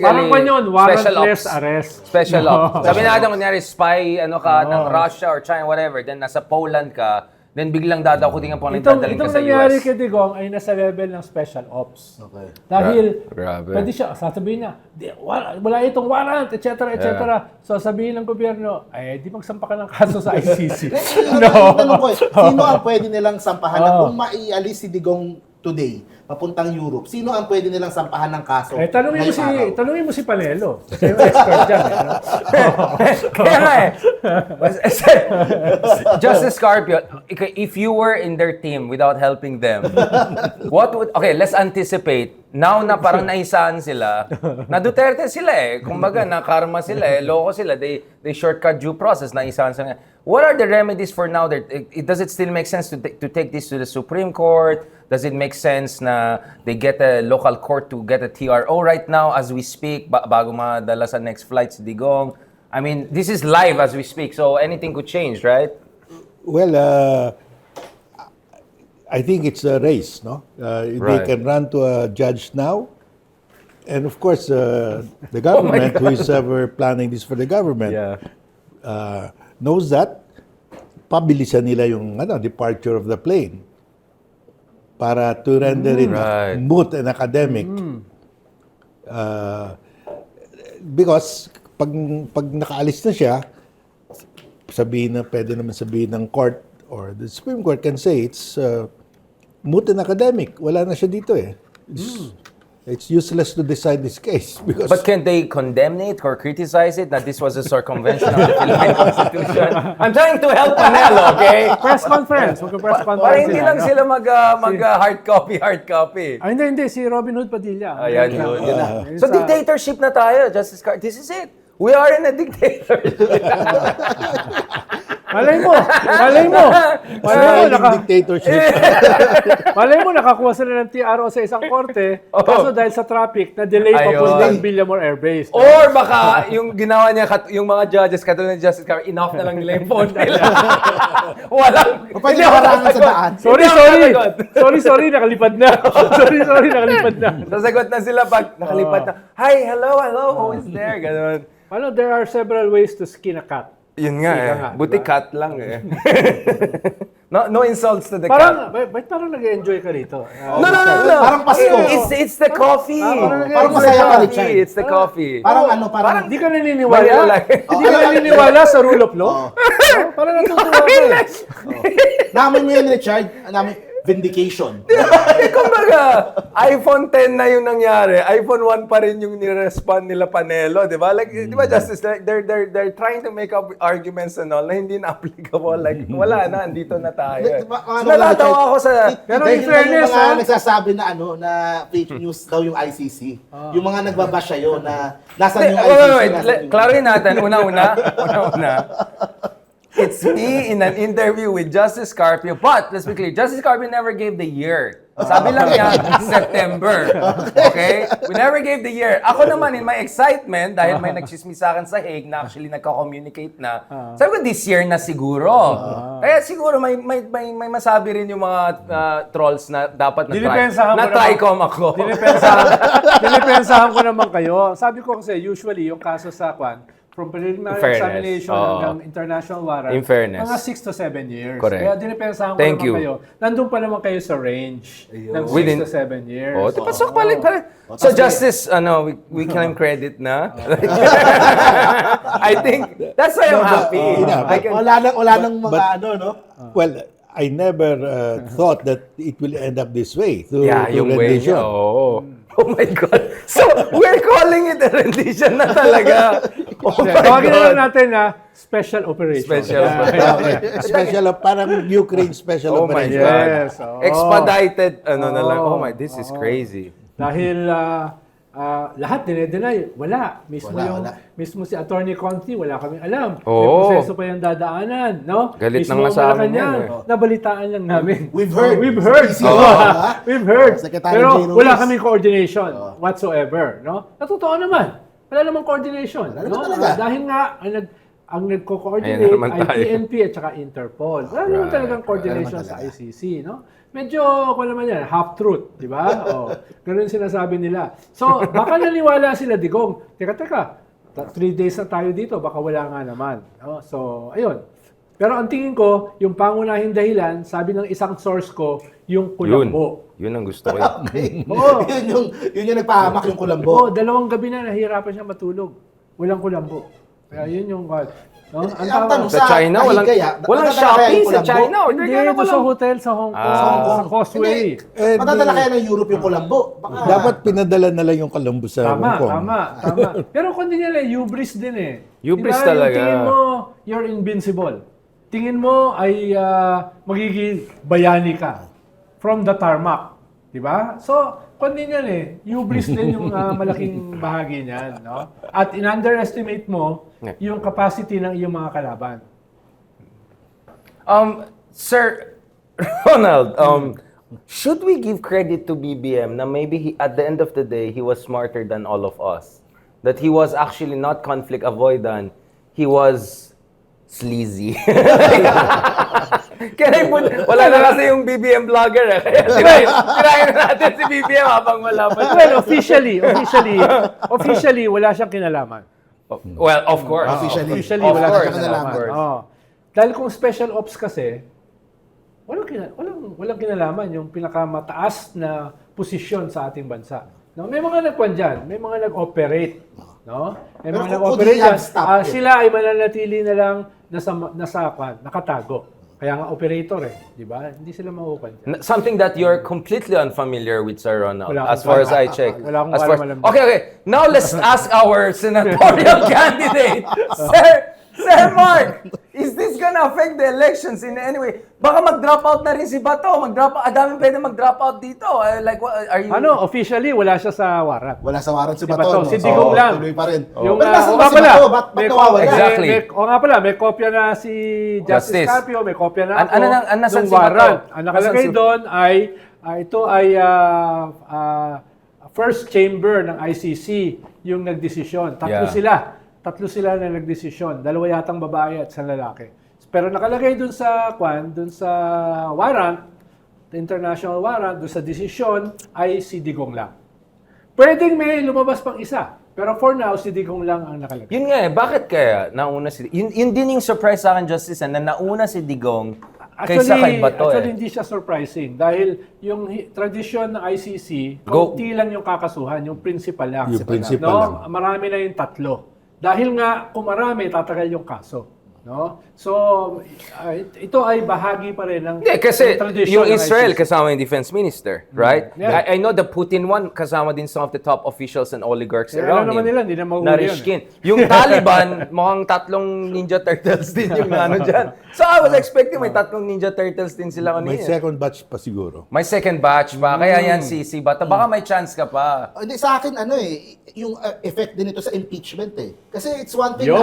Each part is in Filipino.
Parang pa yun, warrantless ops. arrest. Special No. ops. Sabi natin, kunyari, spy, ng Russia or China, whatever, then nasa Poland ka, then biglang dadakutin ka po ng dadalhin ka sa nangyari US. kay Digong ay nasa level ng special ops. Okay. Dahil, Grabe. pwede siya, sasabihin niya, wala itong warrant, etc., etc. So sabihin ng gobyerno, di magsampa ka ng kaso sa ICC. Tanong ko, sino ang pwede nilang sampahan kung maialis si Digong today, papuntang Europe, sino ang pwede nilang sampahan ng kaso? Tanungin mo si Panelo. Siya yung expert dyan. Kaya nga Justice SCarpio, if you were in their team without helping them, let's anticipate. Now na parang naisaan sila, na Duterte sila kumbaga na karma sila loko sila, they shortcut due process, naisaan sila. What are the remedies for now? Does it still make sense to take this to the Supreme Court? Does it make sense na they get a local court to get a TRO right now as we speak, bago madala sa next flight si Digong? I mean, this is live as we speak, so anything could change, right? Well, I think it's a race, no? They can run to a judge now. And of course, the government, who is ever planning this for the government, knows that. Pabilisan nila yung departure of the plane para to render it moot and academic. Because pag nakaalis na siya, pwede naman sabihin ng court or the Supreme Court can say it's moot and academic. Wala na siya dito It's useless to decide this case. Because But can they condemn it or criticize it that this was a circumvention of the Philippine Constitution? I'm trying to help Panelo, okay? Press conference. Press conference. Para hindi lang sila hard copy. Hindi. Si Robin Hood Padilla. Ayan, yun na. So dictatorship na tayo, Justice SCarpio. This is it. We are in a dictatorship. Malay mo, dictatorship. malay mo, nakakuha sila ng TRO sa isang korte, kaso dahil sa traffic, na-delay papuntang Villamor Air Base. Or baka yung ginawa niya, yung mga judges, katulad ni Justice SCarpio, enough na lang nila yung phone nila. Walang. Pwede harangan sa daan. Sorry, nakalipad na. Sorry, nakalipad na. Sasagot na sila pag nakalipad na, hi, hello, who is there? Ganon. There are several ways to skin a cat. Yun nga buti diba? cat lang No insults to the cat. Ba't parang nag-enjoy ka rito? No. Parang Pasko. It's the coffee. Parang masaya ka rin siya. It's the coffee. Parang Hindi ka naniniwala. Hindi ka naniniwala sa rule of law? Parang natutuwa ka namin mo yun, Richard. Vindication. Kumbaga, iPhone 10 na yung nangyari. iPhone 1 pa rin yung nirespond nila Panelo, di ba? Like, di ba, Justice, like, they're trying to make up arguments and all na hindi na applicable. Like, wala na, andito na tayo. Nalatawa ako sa... Pero in fairness, mga nagsasabi na na fake news daw yung ICC. Yung mga nagbabash sa'yo na nasan yung ICC. Klarin natin, una-una. It's me in an interview with Justice SCarpio. But, let's be clear, Justice SCarpio never gave the year. Sabi lang niya, September. Okay? We never gave the year. Ako naman, in my excitement, dahil may nagchismis sa akin sa Hague na actually nagka-communicate na, sabi ko, this year na siguro. Kaya siguro may masabi rin yung mga trolls na dapat na-trycom ako. Dinipensahan ko naman kayo. Sabi ko kasi, usually, yung kaso sa from preliminary examination hanggang international warrant, mga 6 to 7 years. Correct. Kaya dinipensahan ko naman kayo. Nandun pa naman kayo sa range ng 6 to 7 years. Pasok pala. So, Justice, we claim credit na. I think, that's why I'm happy. Wala nang mga Well, I never thought that it will end up this way. Through rendition. Oh my God. So, we're calling it a rendition na talaga. Tawagin na lang natin na special operation. Special, parang Ukraine special operation. Yes. Expedited, na lang. Oh my, this is crazy. Dahil lahat dinedeny. Wala. Mismo si Attorney Conti, wala kaming alam. May proseso pa yung dadaanan. No? Galit mismo nang sa amin nabalitaan lang namin. We've heard. We've heard. Pero wala kaming coordination whatsoever. No? Natotoo naman. Wala namang coordination. Wala naman talaga. Dahil nga, ang Ayan nagko-coordinate naman ay tayo. PNP at saka Interpol. Wala naman talagang coordination sa ICC, no? Medyo, kung naman yan, half-truth, di ba? O, ganun sinasabi nila. So, baka naniwala sila, Digong. Teka, 3 days na tayo dito, baka wala nga naman. No? So, ayun. Pero ang tingin ko, yung pangunahing dahilan, sabi ng isang source ko, yung kulambo. Yun ang gusto ko. Oo. yun yung nagpahamak yung kulambo. Oo, 2 gabi na nahihirapan siya matulog. Walang kulambo. Kaya yun yung no? Ang tanong Sa China, walang Shopee sa China. Hindi, ito sa hotel sa Hong Kong, sa Causeway. Matadala kaya ng Europe yung kulambo. Dapat pinadala na lang yung Colombo sa Hong Kong. Tama. Pero kung hindi nila, hubris din eh. Hubris diba, talaga. Yung tingin mo, you're invincible. Tingin mo ay magiging bayani ka from the tarmac. Diba? So, kung hindi yan hubris din yung malaking bahagi niyan. No? At in-underestimate mo yung capacity ng iyong mga kalaban. Sir Ronald, should we give credit to BBM na maybe at the end of the day, he was smarter than all of us? That he was actually not conflict avoidant, he was sleazy. Wala na kasi yung BBM vlogger Kaya tirahin na natin si BBM habang wala pa. Well, officially, wala siyang kinalaman. Well, of course. Officially, Of wala course, siyang kinalaman. of course. Dahil kung special ops kasi, walang kinalaman yung pinakamataas na posisyon sa ating bansa. No? May mga nagkuhan dyan, may mga nag-operate. No? May Pero mga kung nag-operate dyan. stop Sila ay mananatili na lang nakatago. Kaya nga operator di ba? Hindi sila mahukan dyan. Something that you're completely unfamiliar with, Sir Ronald, Wala as akong far as I check. Wala akong As far as- alam. Okay. Now let's ask our senatorial candidate. Sir Mark, is this gonna affect the elections in any way? Baka mag-drop out na rin si Bato. Daming pwede mag-drop out dito. Like, what, are you... Officially, wala siya sa warrant. Wala sa warrant si Si Bato. Bato, si Digong lang. Tuloy pa rin. Yung, Pero nasan o ba nga si pala, Bato? Ba't nawawala? Exactly. nga pala, may kopya na si Justice Justice. SCarpio, may kopya na ako. Nasan nung si Bato? warrant. Ang nakalagay Nasan si- doon ay, ito ay first chamber ng ICC yung nagdesisyon. Tatlo sila na nagdesisyon. 2 yatang babae at 1 lalaki. Pero nakalagay dun sa warrant, the international warrant, dun sa desisyon, ay si Digong lang. Pwedeng may lumabas pang isa. Pero for now, si Digong lang ang nakalagay. Yun nga bakit kaya nauna si... Yun din yung surprise sa akin, Justice, na nauna si Digong kaysa kay Bato. Actually, hindi siya surprising. Dahil yung tradisyon ng ICC, kaunti lang yung kakasuhan, yung principal lang. Yung principal lang. Marami na yung 3. Dahil nga, kung marami, tatagal yung kaso. No? So, ito ay bahagi pa rin ng Kasi tradisyon yung ng Israel ICC. kasama yung defense minister, right? Yeah. I know the Putin one kasama din some of the top officials and oligarchs Alam around naman him. nila, hindi na mahuli Narishkin. Yung Taliban, mukhang 3 Ninja Turtles din yung dyan. So I was expecting may 3 Ninja Turtles din sila May kanina. second batch pa siguro. May second batch pa. Kaya yan si Bata. Baka may chance ka pa. Hindi, sa akin, yung effect din ito sa impeachment Kasi it's one thing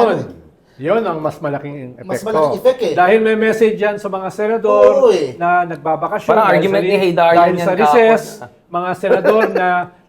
Yun ang mas malaking epekto. Mas malaking effect Dahil may message yan sa mga senador Oo, na nagbabakasyon. Parang dahil argument sa- ni Haydarian Dahil yan sa kahapon. recess, mga senador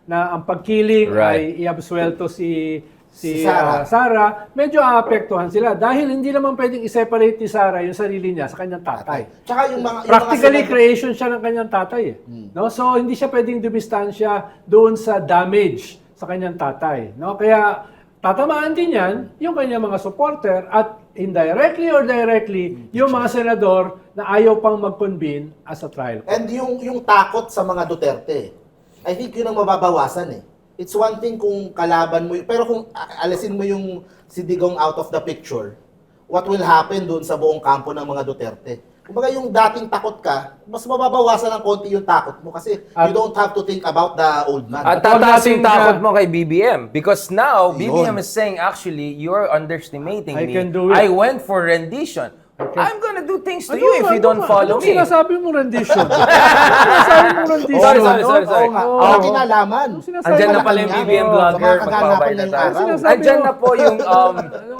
na ang pagkiling Right. ay iabsuelto si Si Sara. Sara, medyo aapektuhan sila. Dahil hindi naman pwedeng i-separate ni Sara yung sarili niya sa kanyang tatay. Tsaka yung mga Practically, creation siya ng kanyang tatay. No? So, hindi siya pwedeng dumistansya doon sa damage sa kanyang tatay. No? Kaya, tatamaan din yan yung kanyang mga supporter at indirectly or directly, yung mga senador na ayaw pang mag-convene as a trial. And yung takot sa mga Duterte, I think yun ang mababawasan It's one thing kung kalaban mo, pero kung alisin mo yung si Digong out of the picture, what will happen doon sa buong kampo ng mga Duterte? Kumbaga yung dating takot ka, mas mababawasan ng konti yung takot mo kasi you don't have to think about the old man. At tataas yung takot mo kay BBM. Because now, BBM is saying, actually, you're underestimating I me. can do it. I went for rendition. I'm gonna do things to you if you don't follow me. Sinasabi mo rendition? Sinasabi mo rendition? Sorry. Oo nga. Wala kinalaman. Andyan na pala yung BBM vlogger. Magpapabay na tayo. Andyan na po yung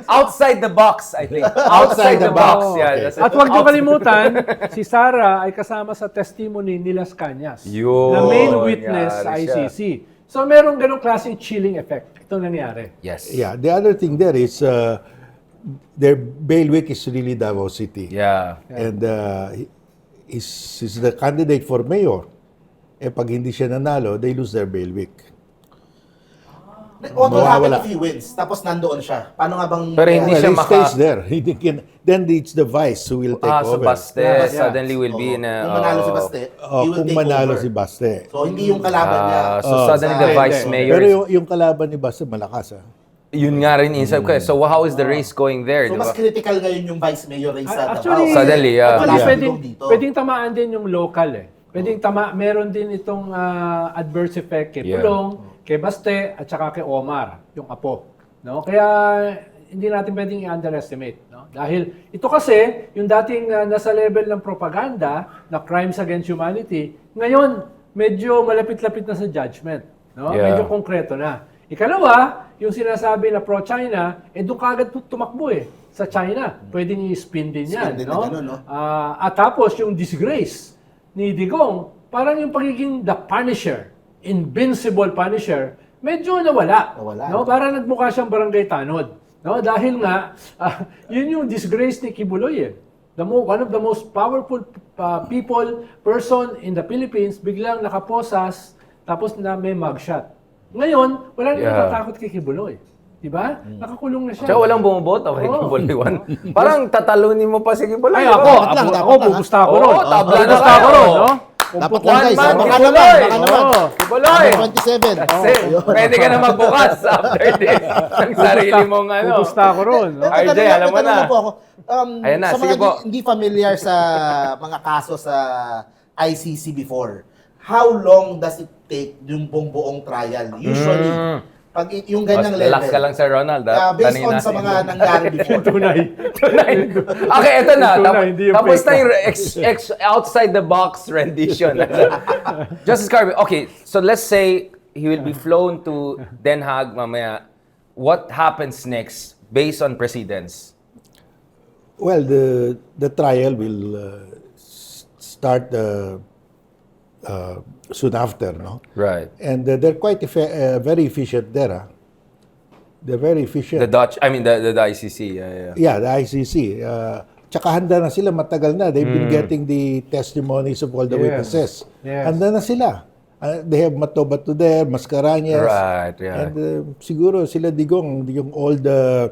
outside the box, I think. Outside the box. Yeah, that's it. At huwag niyo kalimutan, si Sara ay kasama sa testimony ni Las Cañas. Yun. Na main witness sa Yari siya. ICC. So merong ganong klaseng chilling effect. Ito nangyari. Yes. Yeah, the other thing there is their bailiwick is really Davao City. Yeah. And is the candidate for mayor. Pag hindi siya nanalo, they lose their bailiwick. What will happen Mawawala. if he wins? Tapos nandoon siya. Paano nga bang... Pero hindi Well, siya he stays there. Then it's the vice who will take So over. Baste suddenly will be in a... Kung manalo si Baste, he will Kung take manalo over. si Baste. So, hindi yung kalaban niya. So suddenly the vice mayor... Pero is- yung kalaban ni Baste malakas. Yun nga rin inside ko. So how is the race going there? So, di mas ba? critical ngayon yung vice mayor race sa Actually, Davao. Suddenly, yeah. At wala si pwedeng, Digong dito. pwedeng tamaan din yung local eh. Pwedeng meron din itong adverse effect kay Yeah. Pulong, kay Baste, at saka kay Omar, yung apo. No? Kaya hindi natin pwedeng i-underestimate. No? Dahil ito kasi, yung dating nasa level ng propaganda na crimes against humanity, ngayon medyo malapit-lapit na sa judgment. No? Yeah. Medyo konkreto na. Ikalawa, yung sinasabi na pro-China, doon kagad tumakbo sa China. Pwedeng i-spin din yan. Spin din No? na ganun, no? At tapos yung disgrace ni Digong, parang yung pagiging the punisher, invincible punisher, medyo nawala. No? Parang nagmukha siyang barangay tanod. No? Dahil nga, yun yung disgrace ni Kibuloy. One of the most powerful person in the Philippines, biglang nakaposas, tapos na may mugshot. Ngayon, wala nang natatakot kay Kibuloy. Diba? Nakakulong na siya. Tsaka walang bumuboto kay Kibuloy. Parang tatalunin mo pa si Kibuloy. Ay, di ba? ako, pupusta ko ron. Oo, tabla na Pupusta ko tayo. ron, no? Dapat lang One guys. man, Baka Kibuloy. naman. Baka naman. Kibuloy. Number 27. Kasi pwede ka na magbukas after this. Ang sarili mong ano. Pupusta ko ron, no? RJ, alam mo na. Po ako. Ayan na, sa sige mga po. hindi familiar sa mga kaso sa ICC before, how long does it take yung buong trial? Usually, pag yung ganyang level. Relax ka lang, Sir Ronald. Based Tanungin on sa natin. mga nangyari before. Tunay. Okay, ito na. Tunay, hindi yung Tapos fake. na yung outside the box rendition. Justice Carpio, okay, so let's say he will be flown to Den Haag mamaya. What happens next based on precedents? Well, the trial will start soon after, no? Right. And they're quite very efficient there. They're very efficient. The Dutch, I mean the ICC. Yeah. Yeah, the ICC. Tsaka handa na sila, matagal na. They've been getting the testimonies of all the Yes. witnesses. Yes. Handa na sila. They have Matobato there, Mascareñas. Right, yeah. And siguro sila Digong, yung all the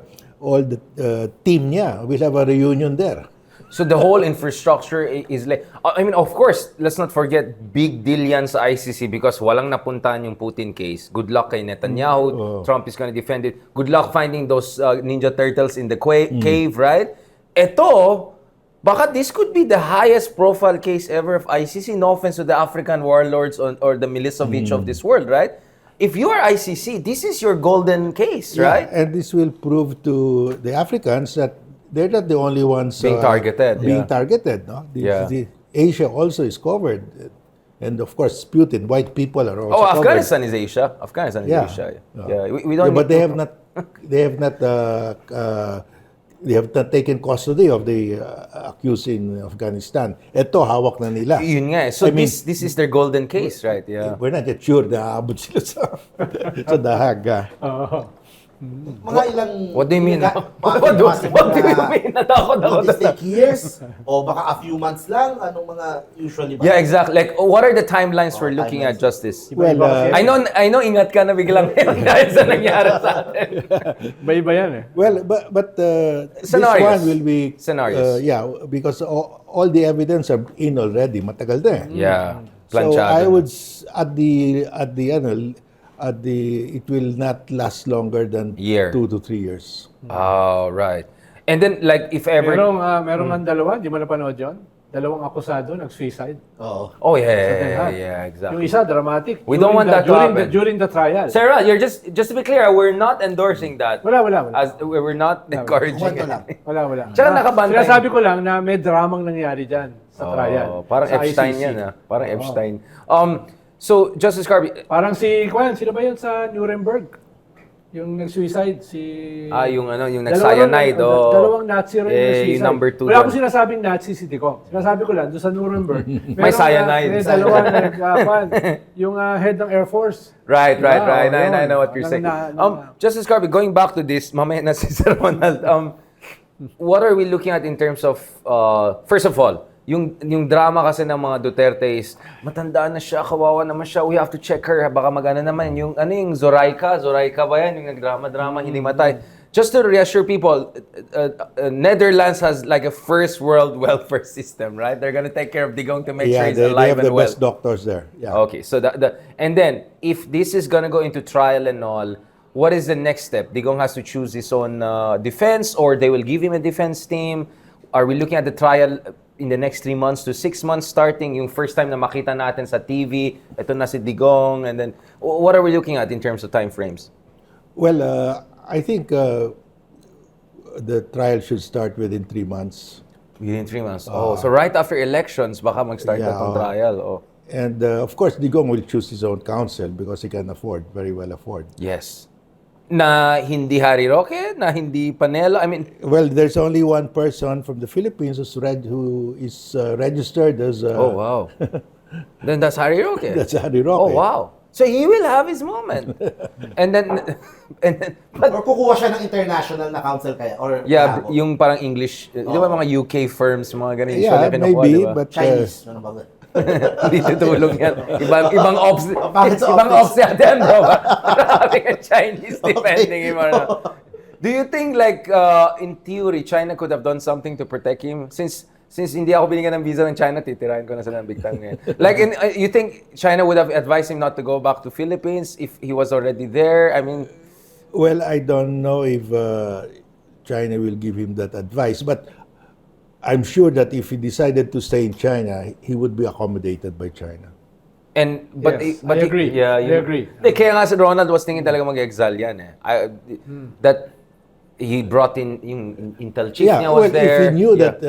team niya will have a reunion there. So the whole infrastructure is like, I mean, of course, let's not forget, big deal yan sa ICC because walang napuntahan yung Putin case. Good luck kay Netanyahu. Trump is gonna defend it. Good luck finding those Ninja Turtles in the cave, right? Ito, baka this could be the highest profile case ever of ICC. No offense to the African warlords or the Milosevic of this world, right? If you are ICC, this is your golden case, right? And this will prove to the Africans that they're not the only ones Being targeted, Being yeah. targeted, no? Asia also is covered, and of course, Putin. White people are also covered. Afghanistan is Asia. Afghanistan is Asia. Yeah, we don't. but need they to- have not. They have not taken custody of the accused in Afghanistan. Ito, hawak na nila. Yun nga eh. So I mean, this is their golden case, right? Yeah. We're not yet sure na aabot sila sa dahag. Mga ilang... What do you mean? What do you mean? Natakot ako. Would this take years? O baka a few months lang? Anong mga usually ba? Yeah, exactly. Like, what are the timelines we're looking at, timelines. Justice? Well, I know, ingat ka na biglang dahil sa nangyari sa atin. Iba-iba yan eh. well, but this Scenarios. one will be Scenarios. yeah, because all the evidence are in already. Matagal na. Yeah. So Planchado I na. would it will not last longer than Year. 2 to 3 years. Oh, right. And then, like, if ever... Merong ang dalawa, di mo napanood yun? Dalawang akusado, nag-suicide. Oo. Oh, Sa Den yeah, Haag. yeah, exactly. Yung isa, dramatic. We don't want that to happen. During the trial. Sarah, you're just to be clear, we're not endorsing that. Wala. As we're not encouraging Kwento it. lang. Wala. Tsaka nakabantay. Sinasabi ko lang na may dramang nangyari dyan sa trial. Parang sa Epstein ICC. yan, ah. Parang Epstein. So, Justice Carpio, Parang sino ba yun sa Nuremberg? Yung nag-suicide, yung nag-cyanide, Dalawang Nazi rin nag-suicide. yung number 2 Wala akong sinasabing Nazi si Digong. Sinasabi ko lang, doon sa Nuremberg. May cyanide. May dalawa yung head ng Air Force. Right. I yun. know what you're saying. Justice Carpio, going back to this, mamaya na si Sir Ronald. what are we looking at in terms of, first of all, yung drama kasi ng mga Duterte is, matanda na siya, kawawa naman siya, we have to check her, baka magana naman. Yung Zoraika ba yan? Yung nagdrama-drama, hindi matay. Just to reassure people, Netherlands has like a first world welfare system, right? They're gonna take care of Digong to make sure he's they alive have the and well. best doctors there. Yeah. Okay, so and then if this is gonna go into trial and all, what is the next step? Digong has to choose his own defense, or they will give him a defense team. Are we looking at the trial in the next 3 months to 6 months starting? Yung first time na makita natin sa TV, ito na si Digong, and then what are we looking at in terms of time frames? Well, I think the trial should start within 3 months. Within 3 months. So right after elections, baka mag-start na itong trial. And of course, Digong will choose his own counsel because he can very well afford. Yes. Na hindi Harry Roque, na hindi Panelo. I mean, well, there's only one person from the Philippines who is registered as. Oh wow. Then that's Harry Roque. That's Harry Roque. Oh wow. So he will have his moment. and then Or kukuha siya ng international na counsel kaya? Or yeah, malabo? yung parang English, di ba mga UK firms, mga ganun Yeah, usually kinukuha, maybe, di ba? but Chinese. Ano ba? Hindi tutulong yan. Ibang ops, Bakit sa ibang office? ops yan, bro. Marami ka Chinese depending. Do you think like, in theory, China could have done something to protect him? Since hindi ako binigyan ng visa ng China, titirahin ko na sila ng big time ngayon. Like, you think China would have advised him not to go back to Philippines if he was already there? I mean... Well, I don't know if China will give him that advice, but I'm sure that if he decided to stay in China, he would be accommodated by China. But I agree. Yeah, I agree. Kaya nga si Ronald was thinking talaga mag-exile yan eh. That he brought in yung Intel chief niya was there. If he knew that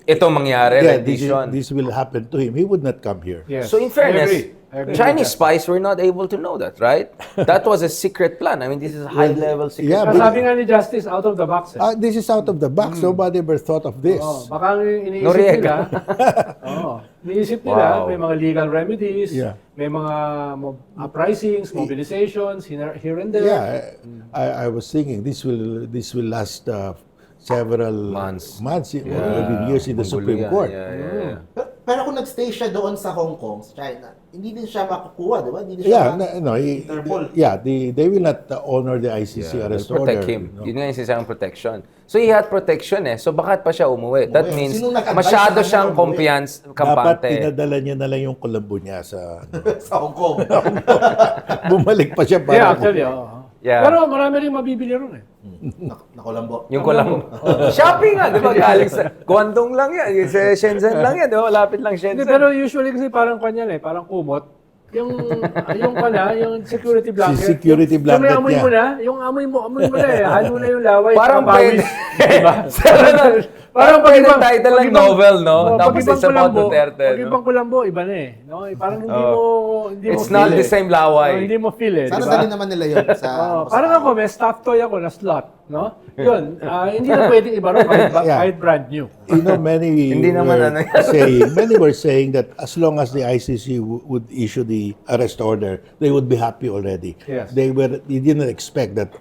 ito mangyari, rendition. this will happen to him, he would not come here. Yes. So in fairness, I agree Chinese with that. spies were not able to know that, right? That was a secret plan. I mean, this is a high-level secret yeah, plan. Sabi nga ni Justice, out of the box. This is out of the box. Nobody ever thought of this. Baka ang iniisip Noriega. nila, iniisip nila, Wow. may mga legal remedies, Yeah. may mga uprisings, mobilizations, here and there. Yeah, I was thinking this will last several Months. or even years in the Supreme Court. Yeah. Pero kung nagstay siya doon sa Hong Kong, sa China, hindi din siya makukuha, di ba? Hindi din siya Interpol. They will not honor the ICC arrest order. Protect him. no? Yun nga yung sisayang protection. So he had protection eh. So bakit pa siya umuwi? That means Sinong nag-advise masyado sa kanya siyang umuwi? Dapat kampante. pinadala niya na lang yung Colombo niya sa... Sa Hong Kong. Bumalik pa siya para... Yeah, actually, oo. Yeah. Pero marami rin mabibili ron eh. Nakulambo. Yung kulang. Shopping nga, di ba? Galing sa Guangdong lang yan. Sa Shenzhen lang yan, di ba? Malapit lang Hindi, Shenzhen. pero usually kasi parang kanya eh, parang kumot. Yung security blanket. Si security blanket yung may amoy niya. mo na, yung amoy mo na eh. Halo na yung laway. Parang saka bawis. pwede. Diba? Parang pag pwede ibang- title pag ng ibang- novel, no? Pag Tapos ibang it's about Kulambo, Duterte, pag no? ibang Kulambo, iba na eh. No? Parang hindi mo It's feel not the eh. same laway. Hindi mo feel eh. Sana Diba? dali naman nila yun sa... Parang ako, may stuffed toy ako na slot. No? Yun, hindi na pwedeng iba ron kahit brand new. You know, many Hindi naman ano yan. many were saying that as long as the ICC would issue the arrest order, they would be happy already. Yes. They didn't expect that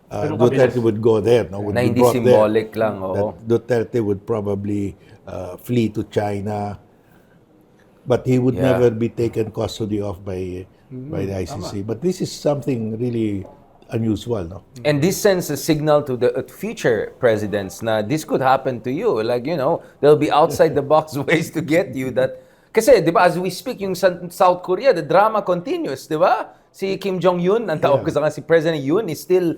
Pero Duterte mabilis. would go there. No, would Na be hindi brought symbolic there. lang, oo. That Duterte would probably flee to China, but he would Yeah. never be taken custody of by the ICC. But this is something really unusual, no? And this sends a signal to the future presidents na this could happen to you. Like, there'll be outside the box ways to get you that... Kasi, di ba, as we speak, yung South Korea, the drama continues, di ba? Si Kim Jong-un, ang tawag ko sa kanya, si President Yoon is still,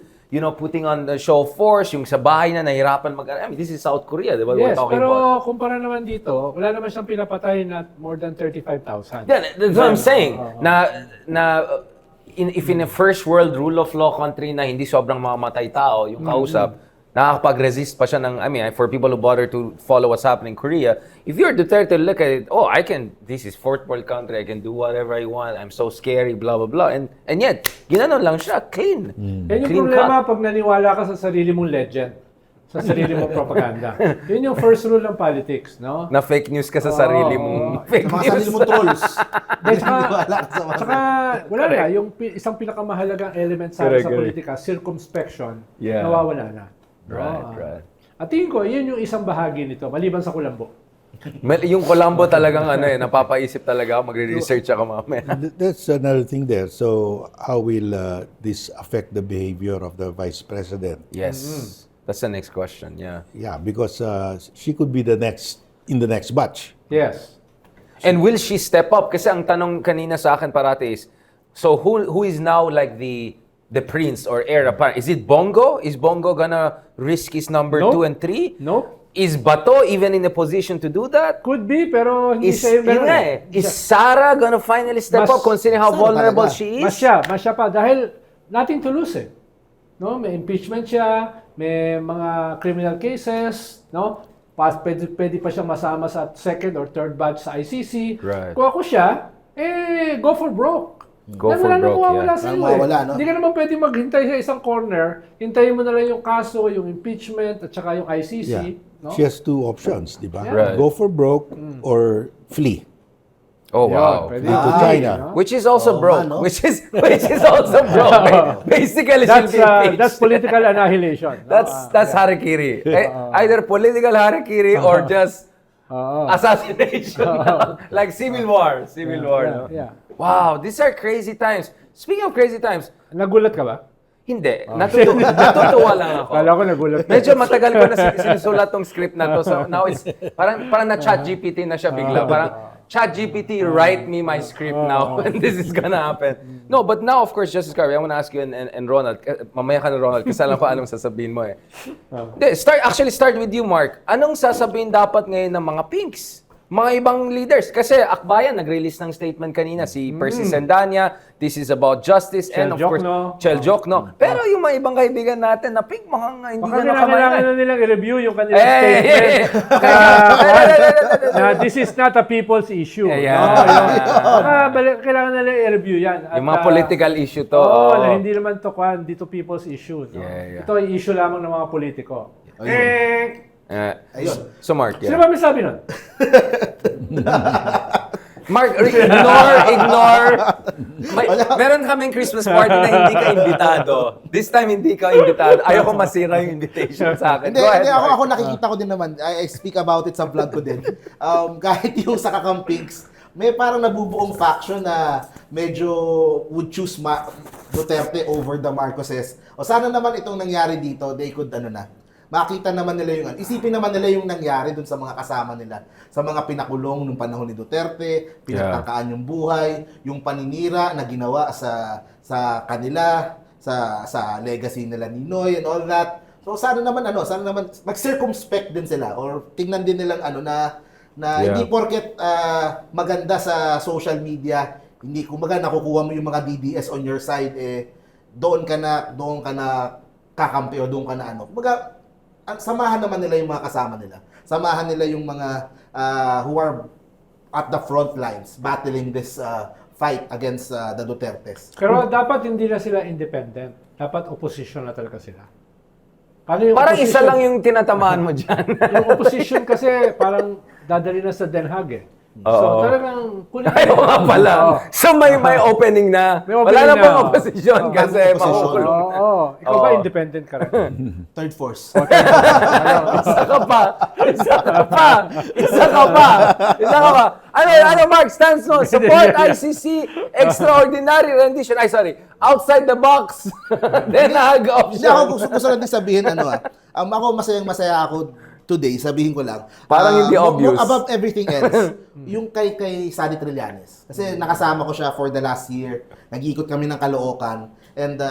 putting on the show of force, yung sa bahay na nahirapan I mean, this is South Korea, di ba? Yes, We're talking pero about. kumpara naman dito, wala naman siyang pinapatay na more than 35,000. Yeah, that's what I'm saying. If in a first world rule of law country na hindi sobrang mamamatay tao, yung kausap, nakakapag-resist pa siya ng, for people who bother to follow what's happening in Korea, if you're Duterte, look at it, this is fourth world country, I can do whatever I want, I'm so scary, blah, blah, blah. And yet, ginanon lang siya, clean. Yan yung Clean problema cut. pag naniwala ka sa sarili mong legend, sa sarili mong propaganda. Yun yung first rule ng politics, no? Na fake news ka sa sarili mong fake Sa mga news. sarili mong trolls. Dahil Hindi wala sa mga... Tsaka, wala na, yung isang pinakamahalagang element sa Correct, sa correct. politika, circumspection, Yeah. nawawala na. No? Right. At tingin ko, yun yung isang bahagi nito, maliban sa kulambo. Yung Colombo talagang napapaisip talaga ako, magre-research ako mamaya. That's another thing there. So how will this affect the behavior of the Vice President? Yes. That's the next question, yeah. Yeah, because she could be in the next batch. Yes. And will she step up? Kasi ang tanong kanina sa akin parati is, so who is now like the prince or heir apparent? Is it Bongo? Is Bongo gonna risk his number Nope. 2 and 3? Nope. Is Bato even in a position to do that? Could be, pero hindi Is, siya yung yun ganun nga eh. eh. Is Sarah gonna finally step Mas- up considering how Sarah vulnerable talaga. she is? Mas siya pa. Dahil nothing to lose eh. No? May impeachment siya, may mga criminal cases, no? Pwede pa siyang masama sa second or third batch sa ICC. Right. Kung ako siya, go for broke. Go Dahil for wala na broke, mawawala yeah. sa iyo Walang mawawala, no? Hindi ka naman pwede maghintay sa isang corner. Hintayin mo na lang yung kaso, yung impeachment, at saka yung ICC. Yeah. No? She has two options, di ba? Right. Go for broke or flee. Oh, Yun, wow. pwede Flee to yun, China. no? Which is also broke. no? Which is also broke. Basically, she'll That's, be impeached. that's political annihilation. no? That's harikiri. Either political harikiri or just assassination. Like civil war. Civil war. yeah, no? yeah. Wow, these are crazy times. Speaking of crazy times, Nagulat ka ba? hindi. Natutuwa lang ako. Kala ko nagulat ka. Medyo matagal ko na sinusulat tong script na to. So now it's parang na chat GPT na siya bigla. Parang chat GPT, write me my script now when this is gonna happen. No, but now of course, Justice Carvey, I want to ask you and Ronald. Mamaya ka na Ronald kasi alam ko anong sasabihin mo eh. Hindi, start with you, Mark. Anong sasabihin dapat ngayon ng mga pinks? Mga ibang leaders. Kasi Akbayan, nag-release ng statement kanina. Si Percy Sendanya, this is about justice. And of course, Chel Jokno. Pero yung mga ibang kaibigan natin na pink, mukhang hindi Baka na kailangan nakamayan. na nilang i-review yung kanilang statement. Na this is not a people's issue. Kailangan nila i-review yan. At, Yung mga political issue to. na hindi naman to dito people's issue. No? Yeah. Ito ay issue lamang ng mga politiko. Ayun. So Mark, Sino yeah. ba may sabi nun? Mark, ignore. Meron kaming Christmas party na hindi ka imbitado. This time hindi ka imbitado. Ayoko masira yung invitation sa akin. Hindi, Go ahead, ako, Mark. ako nakikita ko din naman. I speak about it sa vlog ko din. Kahit yung sa kakampigs, may parang nabubuong faction na medyo would choose Duterte over the Marcoses. O sana naman itong nangyari dito, they could makita naman nila yung isipin naman nila yung nangyari dun sa mga kasama nila, sa mga pinakulong nung panahon ni Duterte, pinagtangkaan yung buhay, yung paninira na ginawa sa kanila, sa legacy nila ni Noy and all that. So sana naman mag-circumspect din sila or tingnan din nilang hindi porket maganda sa social media, hindi kumbaga nakukuha mo yung mga DDS on your side doon ka na kakampi o doon ka na kumbaga samahan naman nila yung mga kasama nila. Samahan nila yung mga who are at the front lines battling this fight against the Dutertes. Pero dapat hindi na sila independent. Dapat opposition na talaga sila. Yung Parang isa opposition? lang yung tinatamaan mo dyan. Yung opposition kasi parang dadali na sa Den Haag eh. So Oo. talagang kunin Ayaw nga pala. So may opening na. May Wala opening na na. pang opposition kasi Opposition. makukulong na. Ikaw ba Oo. independent ka rin? Third force. Isa ka pa. Ano Mark, stance mo? Support ICC extraordinary rendition. Outside the box. Den Haag Hindi ako option. gusto lang din sabihin ako masayang-masaya ako today, sabihin ko lang. Parang hindi obvious. Above everything else, yung kay Sadi Trillanes. Kasi nakasama ko siya for the last year. Nag-iikot kami ng Caloocan. And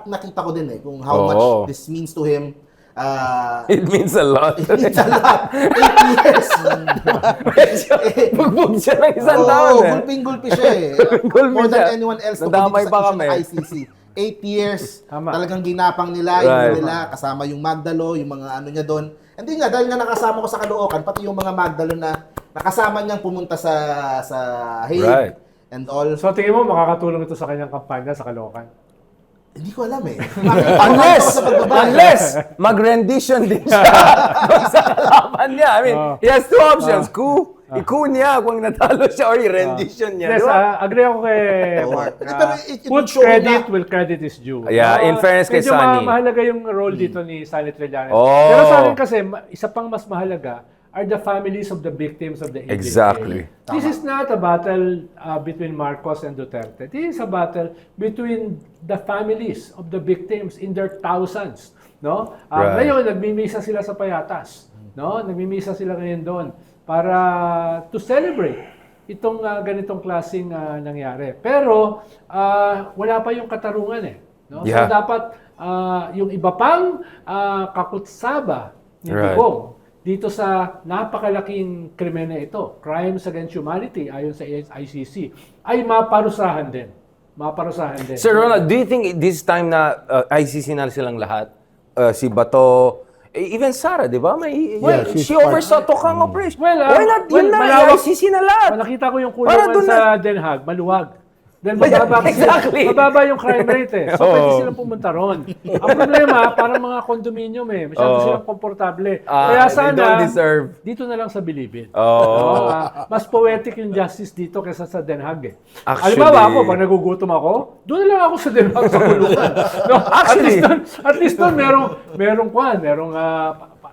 nakita ko din kung how much this means to him. It means a lot. It means a lot. 8 years. Bugbog siya ng isang taon eh. Gulping-gulpi siya Gulping More than siya. anyone else Nadamay sa pa issue kami. ng ICC. 8 years, Tama. talagang ginapang nila, Right. kasama yung Magdalo, yung mga niya doon. Hindi nga, dahil nga nakasama ko sa Caloocan, pati yung mga Magdalo na nakasama niyang pumunta sa Hague Right. and all. So tingin mo makakatulong ito sa kanyang kampanya sa Caloocan? Hindi ko alam Unless mag-rendition din siya sa kalaban niya. I mean, he has two options. Coup ikunya kung natalo siya or i-rendition niya. Yes, di ba? agree ako kay Oo. Mark. Pero it Put would show credit na- where credit is due. Yeah, in fairness kay medyo Sunny. mahalaga yung role dito ni Sunny Trillanes. Oh. Pero sa akin kasi, isa pang mas mahalaga are the families of the victims of the AJK. Exactly. This is not a battle between Marcos and Duterte. This is a battle between the families of the victims in their thousands. No? Right. Ngayon, nagmimisa sila sa Payatas. No? Nagmimisa sila ngayon doon para to celebrate itong ganitong klaseng nangyari. Pero wala pa yung katarungan eh. No? Yeah. So dapat yung iba pang kakutsaba ni Right. Digong dito sa napakalaking krimen na ito, crimes against humanity ayon sa ICC, ay maparusahan din. Maparusahan din. Sir Ronald, do you think this time na ICC na silang lahat? Si Bato, even Sara, di ba? Yeah, she she's oversaw Tokang operation. Well, Why not yun na, malawak- ICC na lahat? Nakita ko yung Para kulungan doon sa Den Haag, maluwag. Dahil mababa, Exactly. mababa yung crime rate eh. So, Oo. pwede silang pumunta ron. Ang problema, parang mga condominium eh. Masyado Oo. silang komportable. Kaya they sana, don't deserve. dito na lang sa Bilibid. Oo. Mas poetic yung justice dito kaysa sa Den Haag eh. Actually- Halimbawa ako, pag nagugutom ako, doon na lang ako sa Den Haag sa kulungan. No, Actually- at least doon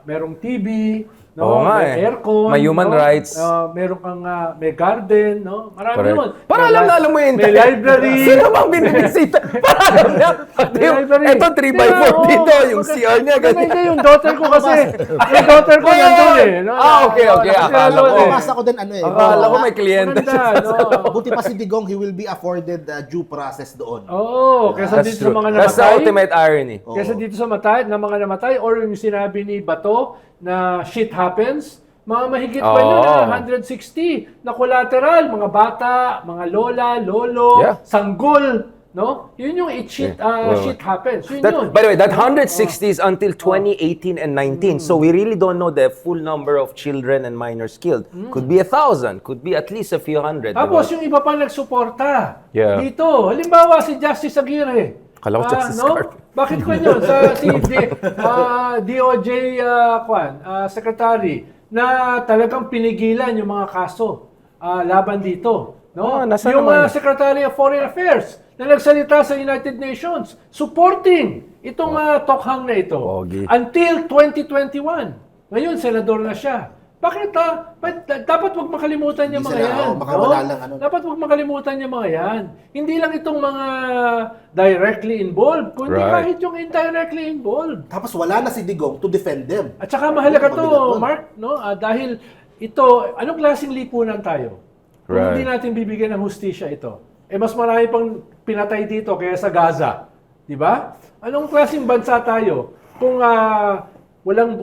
merong TV, no? Oo nga May eh. aircon, May human no? rights. Meron kang may garden, no? Marami Correct. naman. Para May alam mo yun. May library. Sino bang binibisita? Para alam niya. May library. Ito 3x4 dito, yung CR niya. Ganyan. Hindi, yung daughter ko kasi. Yung daughter ko nandun eh. No? Okay. Akala ko. Nabasa ko din Akala ko may kliyente. Maganda, no? Buti pa si Digong, he will be afforded due process doon. Oo, kesa That's dito sa true. mga That's the namatay. ultimate irony. Kesa dito sa mga namatay, or yung sinabi ni Bato na shit happens, mga mahigit pa Oo. yun na 160 na collateral, mga bata, mga lola, lolo, Yeah. sanggol, no? Yun yung shit happens. Yun yun. By the way, that 160 is until 2018 and 19. So we really don't know the full number of children and minors killed. Could be 1,000. Could be at least a few hundred. Tapos diba? yung iba pa nagsuporta. Yeah. Dito, halimbawa si Justice Aguirre. Akala ko Justice no? SCarpio. Bakit ko yun? Si DOJ Secretary na talagang pinigilan yung mga kaso laban dito. No? Nasaan Yung naman? Secretary of Foreign Affairs na nagsalita sa United Nations supporting itong tokhang na ito. Pogi. Until 2021. Ngayon, senador na siya. Bakit dapat wag makalimutan yung Hindi mga sila, yan. makawala lang, ano. Dapat wag makalimutan yung mga yan. Hindi lang itong mga directly involved, kundi Right. kahit yung indirectly involved. Tapos wala na si Digong to defend them. At saka mahalaga to, Mabigat nun. Mark, no? Dahil ito, anong klaseng lipunan tayo? Kung Right. hindi natin bibigyan ng hustisya ito. Mas marami pang pinatay dito kaya sa Gaza. Di ba? Anong klaseng bansa tayo? Kung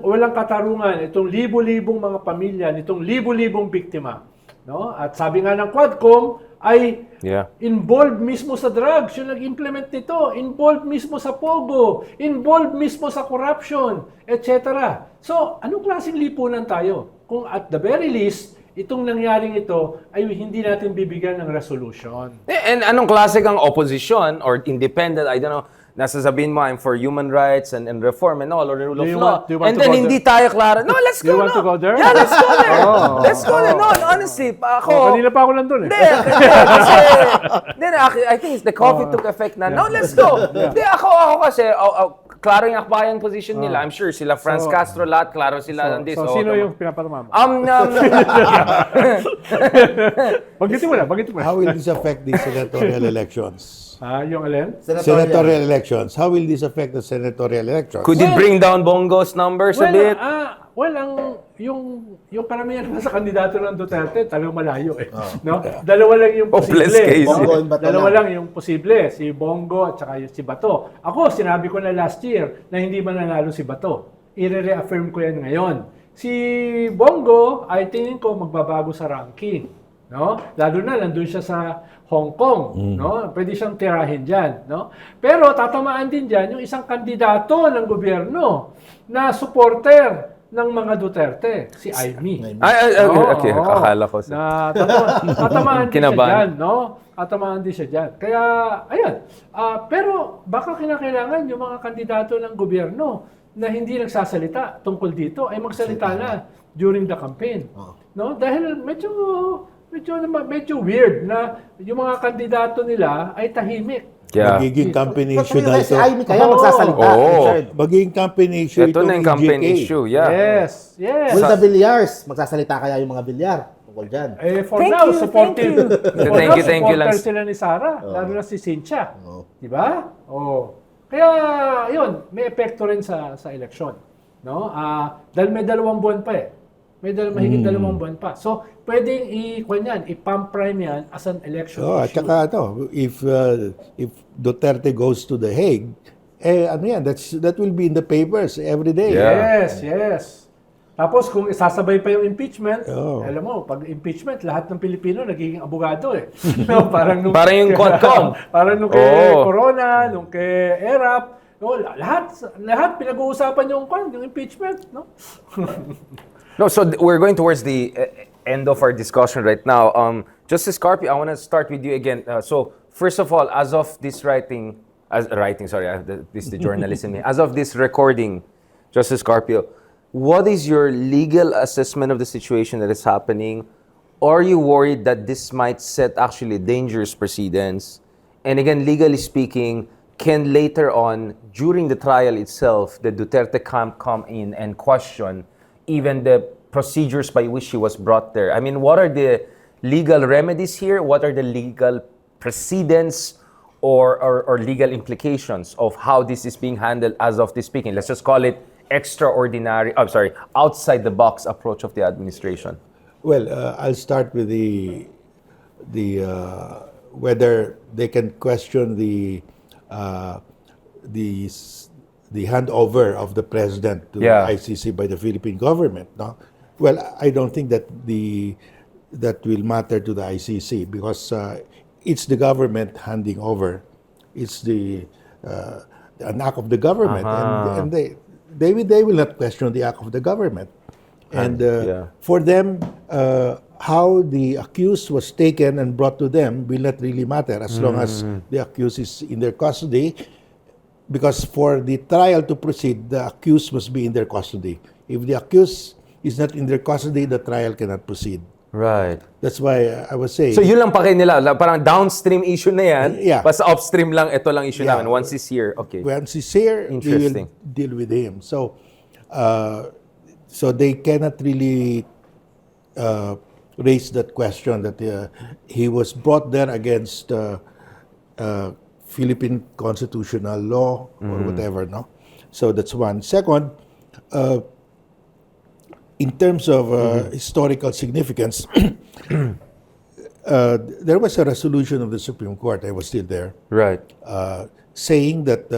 walang katarungan itong libo-libong mga pamilya, nitong libo-libong biktima. No? At sabi nga ng Quadcom ay Yeah. involved mismo sa drugs, yung nag-implement nito, involved mismo sa pogo, involved mismo sa corruption, etc. So, anong klaseng lipunan tayo? Kung at the very least, itong nangyaring ito ay hindi natin bibigyan ng resolution. And anong klase kang opposition or independent, I don't know, nasasabihin mo, I'm for human rights and reform and all, or the rule of law. do you want And to then go hindi there? tayo klaro. No, let's Do you go. want to go there? Yeah, let's go there. Oh. Let's go there. No, honestly, ako... Kanina pa ako nandun eh. Hindi, kasi, then I think the COVID took effect na, no, let's go. Hindi, ako kasi, klaro yung akbayang position nila. I'm sure sila, Franz Castro, lahat, klaro sila. So, sino yung pinapatamama? Bagitin mo na. How will this affect the senatorial elections? Yung alin? Senatorial elections. How will this affect the senatorial elections? Could it bring down Bongo's numbers a bit? Yung karamihan naman sa kandidato ng Duterte, talagang malayo eh. No? Dalawa lang yung Hopeless posible. case. Bongo and Bato Dalawa lang. lang yung posible, si Bongo at saka si Bato. Ako, sinabi ko na last year na hindi mananalo si Bato. I-reaffirm ko yan ngayon. Si Bongo, I tingin ko magbabago sa ranking. No? Lalo na nandun siya sa Hong Kong, no? Pwede siyang tirahin diyan, no? Pero tatamaan din diyan yung isang kandidato ng gobyerno na supporter ng mga Duterte, si Amy. Okay. Akala ko. Na tatamaan din siya Kinabahan. dyan, no? Tatamaan din siya dyan. Kaya, ayan. Pero baka kinakailangan yung mga kandidato ng gobyerno na hindi nagsasalita tungkol dito ay magsalita na during the campaign. No? Dahil medyo weird na yung mga kandidato nila ay tahimik. Yeah. Magiging company issue Pero na si ito. Amy kaya magsasalita, Oo. Richard. Magiging company issue Ito na yung campaign EJK. issue. Yeah. Yes. Will the Villar's, magsasalita kaya yung mga Villar tungkol dyan? For now, supportive. Thank you lang. Supporter sila ni Sara, lalo na si Cynthia. Di ba? Kaya, yun, may epekto rin sa eleksyon. No? Dahil may 2 buwan pa eh. Mahigit 2 buwan pa. So, pwedeng i-pump prime yan as an election At issue. saka if Duterte goes to The Hague, that will be in the papers every day. Yeah. Yes. Tapos kung isasabay pa yung impeachment, Oh. alam mo, pag impeachment, lahat ng Pilipino nagiging abogado eh. No, parang Parang yung Quadcom. parang nung kay Oo. Corona, nung kay ERAP, no, lahat pinag-uusapan yung impeachment, no? No, so we're going towards the end of our discussion right now. Justice SCarpio, I want to start with you again. So, first of all, as of this this is the journalist in me. As of this recording, Justice SCarpio, what is your legal assessment of the situation that is happening? Are you worried that this might set actually dangerous precedents? And again, legally speaking, can later on, during the trial itself, the Duterte camp come in and question even the procedures by which she was brought there? I mean, what are the legal remedies here? What are the legal precedents or legal implications of how this is being handled as of this speaking? Let's just call it outside the box approach of the administration. Well, I'll start with the whether they can question the handover of the president to Yeah. ICC by the Philippine government. No, well, I don't think that will matter to the ICC because it's the government handing over. It's an act of the government, and they will not question the act of the government. And for them, how the accused was taken and brought to them will not really matter as long as the accused is in their custody. Because for the trial to proceed, the accused must be in their custody. If the accused is not in their custody, the trial cannot proceed. Right. That's why I was saying. So yun lang pa kayo nila, parang downstream issue na yan, Yeah. basta upstream lang, ito lang issue Yeah. namin. Once he's here, okay. Once he's here, we Interesting. will deal with him. So they cannot really raise that question that he was brought there against Philippine constitutional law or whatever, no? So that's one. Second, in terms of historical significance, there was a resolution of the Supreme Court, I was still there, Right. saying that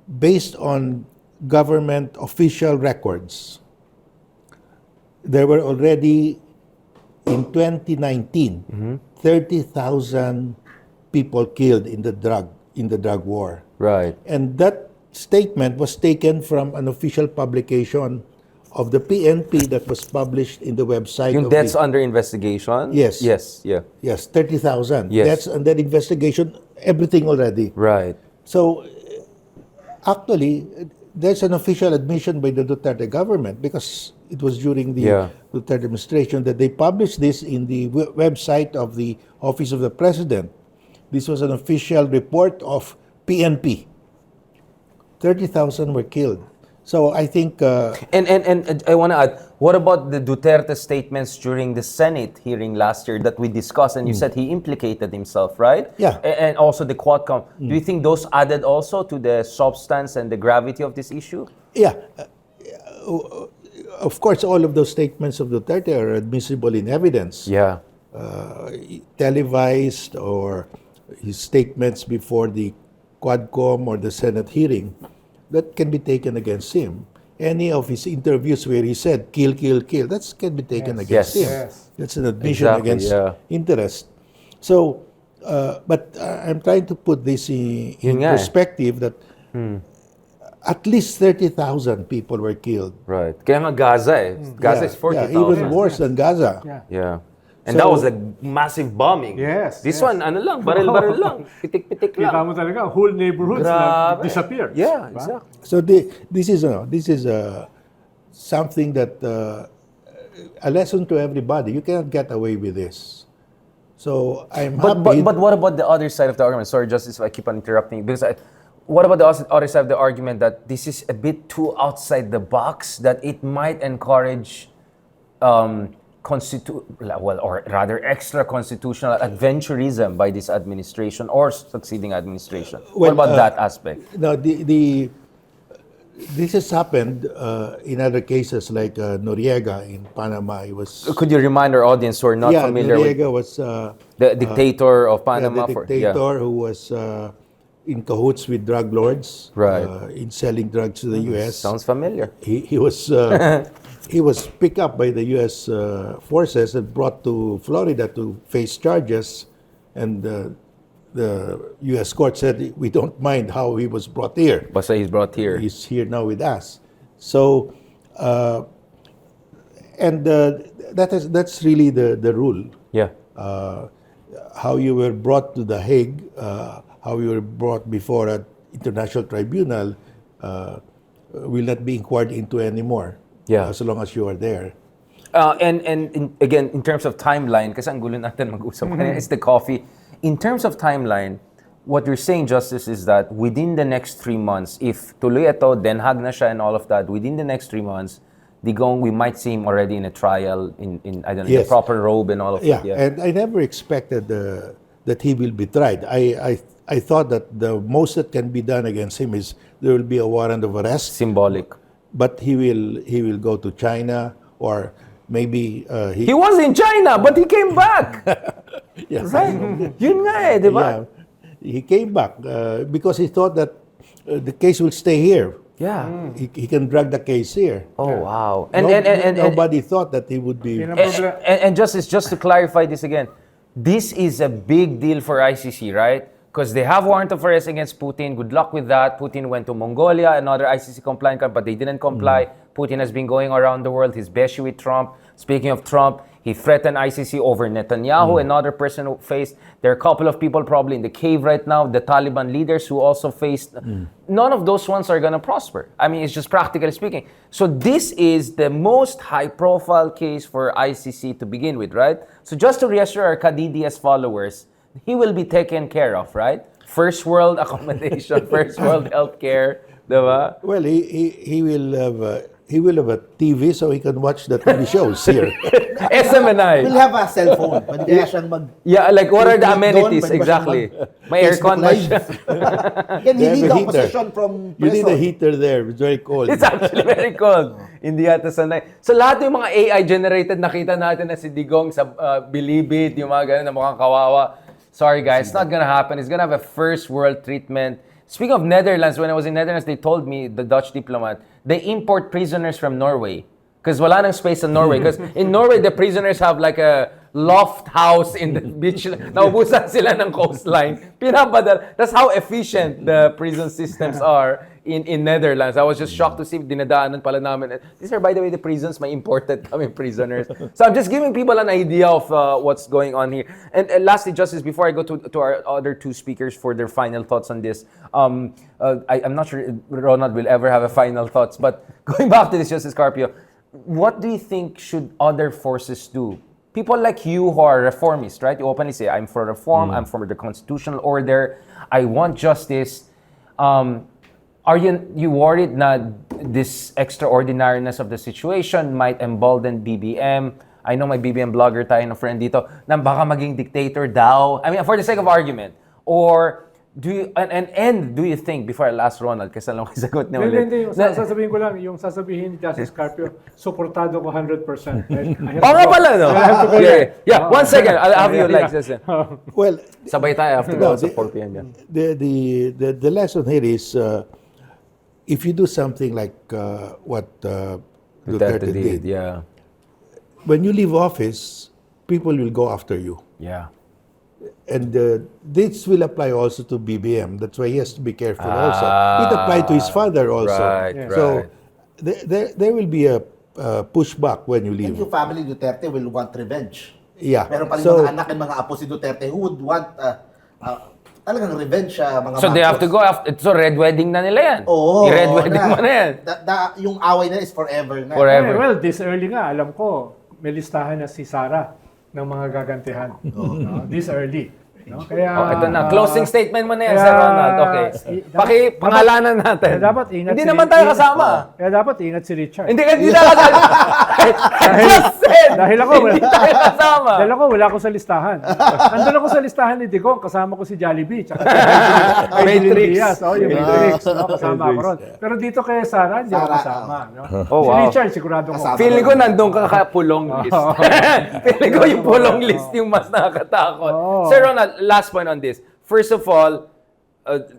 based on government official records, there were already in 2019 30,000 people killed in the drug war. Right. And that statement was taken from an official publication of the PNP that was published in the website Yung of deaths the, under investigation? Yes. Yes, yeah. yes, 30,000. Yes. That's under investigation, everything already. Right. So actually, there's an official admission by the Duterte government because it was during the Duterte administration that they published this in the website of the Office of the President. This was an official report of PNP. 30,000 were killed. So I think... And I want to add, what about the Duterte statements during the Senate hearing last year that we discussed, and you said he implicated himself, right? Yeah. And also the Quadcom. Do you think those added also to the substance and the gravity of this issue? Yeah. Of course, all of those statements of Duterte are admissible in evidence. Yeah. Televised or his statements before the Quadcom or the Senate hearing, that can be taken against him. Any of his interviews where he said, kill, kill, kill, that can be taken against him. Yes. That's an admission Exactly, against interest. So, but I'm trying to put this in Yun nga eh. perspective that at least 30,000 people were killed. Right. Kaya nga Gaza eh. Gaza is 40,000. Even worse than Gaza. Yeah. Yeah. And So- that was like massive bombing. Yes, This yes. one, ano lang, baril-baril lang. Pitik-pitik Kita lang. mo talaga, whole neighborhoods Grabe. na disappear. Yeah, Diba? exactly. So this is something that a lesson to everybody. You cannot get away with this. So I'm happy. But what about the other side of the argument? Sorry, Justice, if I keep on interrupting you. Because what about the other side of the argument that this is a bit too outside the box, that it might encourage or rather extra constitutional adventurism by this administration or succeeding administration? What Well, about that aspect? No, this has happened in other cases like Noriega in Panama. It was Could you remind our audience who are not familiar with Noriega was the dictator of Panama? the dictator who was in cahoots with drug lords, Right. In selling drugs to the U.S. Sounds familiar. He was he was picked up by the U.S. Forces and brought to Florida to face charges, and the U.S. court said we don't mind how he was brought here. Basta he's brought here. He's here now with us. So, that's really the rule. Yeah. How you were brought to The Hague, how you were brought before an international tribunal, will not be inquired into anymore. Yeah. As long as you are there. Again, in terms of timeline, kasi ang gulo natin mag-usap kanina, it's the coffee. In terms of timeline, what you're saying, Justice, is that within the next 3 months, if tuloy ito, Den Haag na siya and all of that, within the next 3 months, Digong, we might see him already in a trial, in I don't know, Yes. the proper robe and all of Yeah, that. and I never expected that he will be tried. I thought that the most that can be done against him is there will be a warrant of arrest, Symbolic. but he will go to China, or maybe He was in China, but he came back. yes, Right? Yun nga eh, di ba? yeah, he came back because he thought that the case will stay here. Yeah. He can drag the case here. Oh, wow. Nobody thought that he would be. Yun ang problem. And Justice, just to clarify this again, this is a big deal for ICC, right? Because they have warrant of arrest against Putin. Good luck with that. Putin went to Mongolia, another ICC compliant country, but they didn't comply. Putin has been going around the world. He's beshy with Trump. Speaking of Trump, he threatened ICC over Netanyahu, another person who faced. There are a couple of people probably in the cave right now, the Taliban leaders who also faced. None of those ones are going to prosper. I mean, it's just practically speaking. So this is the most high-profile case for ICC to begin with, right? So just to reassure our Kadidias followers, he will be taken care of, right? First world accommodation, first world healthcare, diba? Well, he will have a TV so he can watch the TV shows here. SMNI. Will have a cell phone. Pwede kaya siyang mag... Yeah, like what are the Doon, amenities pwede ba exactly? siyang May aircon ba siya? Can he They have need a the heater. opposition from You need a prison? heater there. It's very cold. It's actually very cold. Hindi yata sanay. So lahat yung mga AI-generated, nakita natin na si Digong sa Bilibid, yung mga ganun na mukhang kawawa. Sorry guys, it's not gonna happen. It's gonna have a first world treatment. Speaking of Netherlands, when I was in Netherlands, they told me, the Dutch diplomat, they import prisoners from Norway. Because wala nang space in Norway. Because in Norway, the prisoners have like a loft house in the beach. Naubusan sila ng coastline. Pinapadala. That's how efficient the prison systems are in Netherlands. I was just shocked to see dinadaanan pala namin. These are, by the way, the prisons may imported coming prisoners. So I'm just giving people an idea of what's going on here. And lastly, Justice, before I go to our other two speakers for their final thoughts on this, I'm not sure Ronald will ever have a final thoughts, but going back to this, Justice SCarpio, what do you think should other forces do? People like you who are reformists, right? You openly say, I'm for reform, I'm for the constitutional order, I want justice. Are you worried na this extraordinariness of the situation might embolden BBM? I know may BBM blogger tayo na friend dito na baka maging dictator daw. I mean, for the sake of argument. Or do you, and do you think, before I last Ronald, kasi lang sagot niya ulit. Hindi. Sasabihin ko lang, yung sasabihin ni Justice SCarpio, suportado ko 100%. Oo nga pala, no? Yeah. 1 second. I'll have you like this. Well, Sabay tayo after No, sa 4 p.m. yan. the lesson here is if you do something like what Duterte did, yeah. when you leave office, people will go after you. Yeah. And this will apply also to BBM. That's why he has to be careful also. It applied to his father also. Right, So there will be a pushback when you And leave. yung family Duterte will want revenge. Yeah. Meron pa rin So, mga anak and mga apo si Duterte who would want talagang revenge mga So they have to Marcos. go after, so red wedding na nila yan. Oo. I-red wedding mo na yan. Yung away na is forever na. Forever. Well, this early nga, alam ko, may listahan na si Sarah ng mga gagantihan. No? This early. No? Kaya, Oh, ito na. Closing statement mo na yan, kaya, Sir Ronald. Okay. Pangalanan natin. Kaya dapat ingat Hindi si naman tayo Richard. kasama. Kaya dapat ingat si Richard. Hindi na kasama. I just said. Dahil ako, hindi tayo kasama. Dahil ako, wala ko sa listahan. Andun ako sa listahan ni Digong, kasama ko si Jollibee, tsaka si Matrix. Diaz. Oh, yung Matrix. No? Kasama ako ron. Pero dito kay Sarah, hindi ako Sarah, kasama. No? Oh, Si wow. Richard, sigurado ko. Kasama. Feeling ko nandun ka pulong list. Feeling ko yung pulong list yung mas nakakatakot. Oo. Sir Ronald, last point on this. First of all,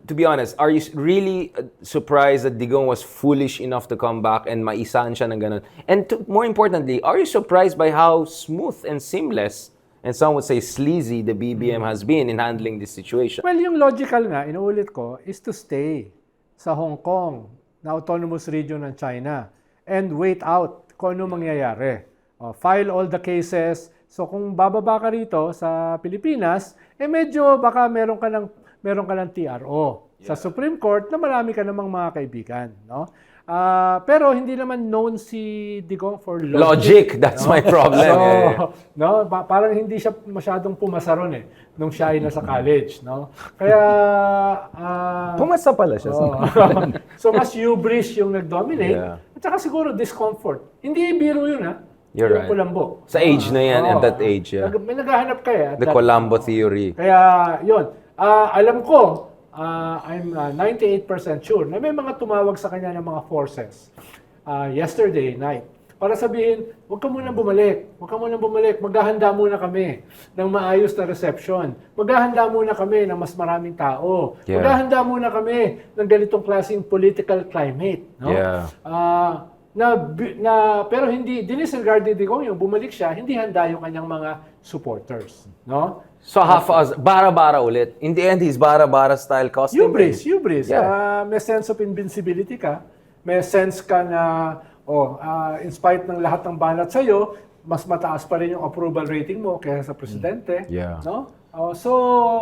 to be honest, are you really surprised that Digong was foolish enough to come back and maisahan siya ng ganun? And more importantly, are you surprised by how smooth and seamless, and some would say sleazy, the BBM has been in handling this situation? Well, yung logical nga, inuulit ko, is to stay sa Hong Kong, na autonomous region ng China, and wait out kung ano mangyayari. File all the cases. So kung bababa ka rito sa Pilipinas, medyo baka meron ka ng TRO sa Supreme Court na marami ka namang mga kaibigan, no? Pero hindi naman known si Digong for Logic, that's my problem. So, no, parang hindi siya masyadong pumasa ron nung siya ay nasa college, no? Kaya Pumasa pala siya. so mas hubris yung nag-dominate Yeah. at saka siguro discomfort. Hindi biro yun You're yung right. Colombo. Sa age na yan, at that age, yeah. May naghahanap ka The Colombo theory. Kaya yun, alam ko, I'm 98% sure na may mga tumawag sa kanya ng mga forces yesterday night para sabihin, huwag ka munang bumalik, maghahanda muna kami ng maayos na reception, maghahanda muna kami ng mas maraming tao, Yeah. maghahanda muna kami ng ganitong klaseng political climate. No? Yeah. Pero hindi dinisregard ni Digong yung bumalik siya, hindi handa yung kanyang mga supporters, no? So bara-bara ulit. In the end, he's bara-bara style costume. Hubris. Yeah. May sense of invincibility ka. May sense ka na in spite ng lahat ng banat sa iyo, mas mataas pa rin yung approval rating mo kaysa sa presidente, Yeah. no? So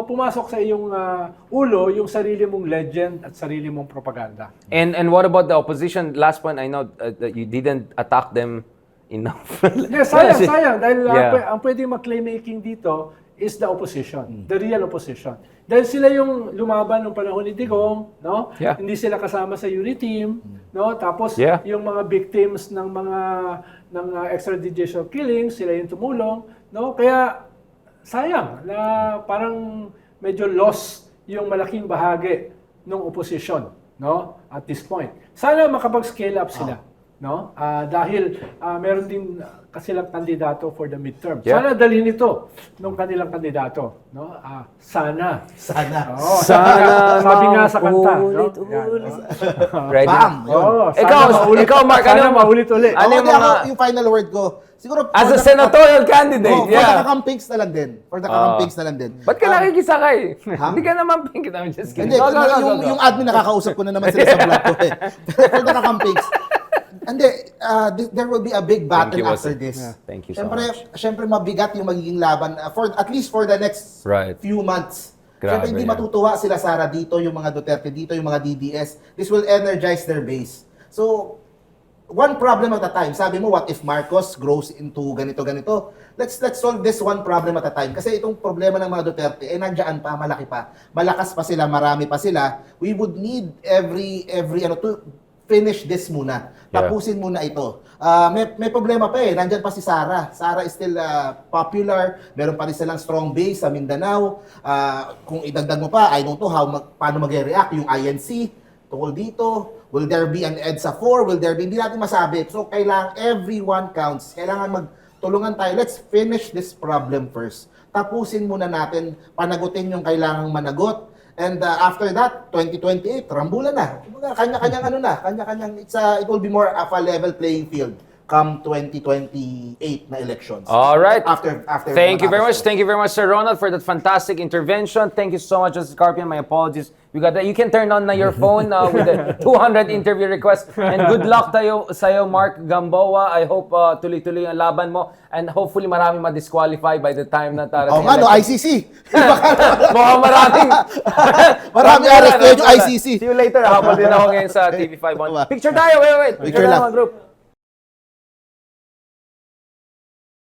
pumasok sa iyong ulo yung sarili mong legend at sarili mong propaganda. And what about the opposition? Last point, I know that you didn't attack them enough. Yes, sayang. Dahil Yeah. ang pwedeng mag-playmaking dito is the opposition, the real opposition. Dahil sila yung lumaban ng panahon ni Digong, no? Yeah. Hindi sila kasama sa unity team, no? Tapos Yeah. yung mga victims ng mga extrajudicial killings, sila yung tumulong, no? Kaya sayang na parang medyo lost yung malaking bahagi ng opposition, no? At this point. Sana makapag-scale up sila, no? Dahil meron din kasilang kandidato for the midterm. Yeah. Sana dalhin ito nung kanilang kandidato, no? Sana. Oo, Sana sabi nga sa kanta, no? maulit-ulit. Yan. Ready? Bam! Yun. Oo, Ikaw, Mark, sana ano? maulit-ulit. Ano yung Ako, mga- yung final word ko, siguro As a for the- senatorial candidate, for the yeah. kakampigs na lang din. For the kakampigs na lang din. Ba't ka nakikisakay? Hindi ka naman pink. I'm just kidding. Hindi, Go, go, go, go, go. yung admin nakakausap ko na naman sila sa vlog ko eh. Pero for the kakampigs, hindi, there will be a big battle Thank you, after Jose. this. Yeah. Thank you so Siyempre, much. Siyempre mabigat yung magiging laban, at least for the next Right. few months. Grabe, Siyempre hindi yeah. matutuwa sila Sara dito, yung mga Duterte dito, yung mga DDS. This will energize their base. So, one problem at a time. Sabi mo, what if Marcos grows into ganito? Let's solve this one problem at a time. Kasi itong problema ng mga Duterte, nandiyan pa, malaki pa. Malakas pa sila, marami pa sila. We would need every to finish this muna. Tapusin muna ito. May problema pa Nandiyan pa si Sara. Sara is still popular. Meron pa rin silang strong base sa Mindanao. Kung idagdag mo pa, I don't know paano mag-react yung INC tungkol dito. Will there be an EDSA 4? Will there be? Hindi natin masabi. So, kailangan everyone counts. Kailangan magtulungan tayo. Let's finish this problem first. Tapusin muna natin, panagutin yung kailangang managot. And after that, 2028, rambulan na. Kanya-kanyang it will be more of a level playing field come 2028 na elections. All right. After Thank you very matapos much. to. Thank you very much, Sir Ronald, for that fantastic intervention. Thank you so much, SCarpio. My apologies. You got that. You can turn on na your phone with the 200 interview requests. And good luck sa'yo, Mark Gamboa. I hope tuloy-tuloy ang laban mo. And hopefully marami ma-disqualify by the time na tarating. Oh, nga, no, ICC. Mukhang maraming. Maraming arresto yung ICC. See you later. Habol din ako ngayon sa TV5 on. Picture tayo. Wait. Picture Picture tayo, lang. mga group.